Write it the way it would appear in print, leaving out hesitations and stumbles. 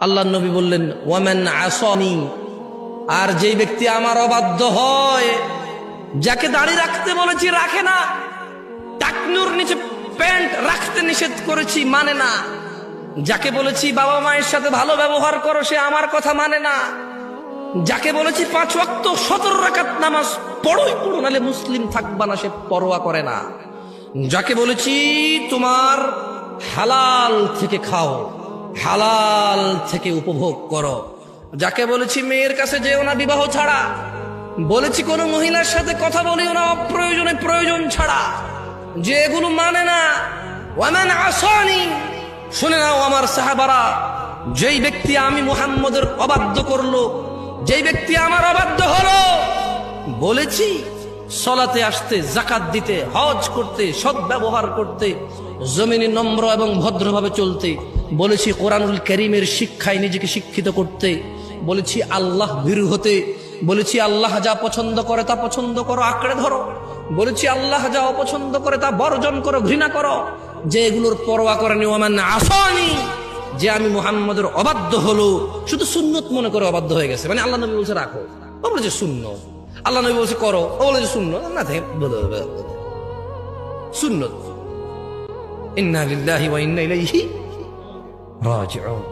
আল্লাহর নবী বললেন ওয়ামান আসানি, আর যেই ব্যক্তি আমার অবাধ্য হয়, যাকে দাড়ি রাখতে বলেছি রাখে না, টাকনুর নিচে প্যান্ট রাখতে নিষেধ করেছি মানে না, যাকে বলেছি বাবা মায়ের সাথে ভালো ব্যবহার করো সে আমার কথা মানে না, যাকে বলেছি 5 ওয়াক্ত 17 রাকাত নামাজ পড়োই পড়ো নালে মুসলিম থাকবা না সে পরোয়া করে না, যাকে বলেছি তোমার হালাল থেকে খাও, হালাল থেকে উপভোগ করো, যাকে বলেছি মেয়ের কাছে যেও না বিবাহ ছাড়া, বলেছি কোন মহিলার সাথে কথা বলিও না অপ্রয়োজনে প্রয়োজন ছাড়া, যে এগুলো মানে না, ওয়ামান আসানি, শুনে নাও আমার সাহাবারা, যেই ব্যক্তি আমি মুহাম্মদের অবাধ্য করলো, যেই ব্যক্তি আমার অবাধ্য হলো, বলেছি সলাতে আসতে, যাকাত দিতে, হজ করতে, সৎ ব্যবহার করতে, জমিনে নম্র এবং ভদ্রভাবে চলতে, বলেছি কোরআনুল কারীমের শিক্ষায় নিজেকে শিক্ষিত করতে, বলেছি আল্লাহ ভীরু হতে, বলেছি আল্লাহ যা পছন্দ করে তা পছন্দ করো আঁকড়ে ধরো, বলেছি আল্লাহ যা অপছন্দ করে তা বর্জন করো ঘৃণা করো, যে এগুলোর পরোয়া করেনি ওয়ামান আসানি, যে আমি মুহাম্মদের অবাধ্য হলো, শুধু সুন্নত মনে করে অবাধ্য হয়ে গেছে, মানে আল্লাহ নবী বলছে রাখো, ও বলেছে সুন্নত, আল্লাহ নবী বলছে করো, ও বলেছে সুন্নত, না থাকে সুন্নত। ইন্না লিল্লাহি ওয়া ইন্না ইলাইহি রাজিউন।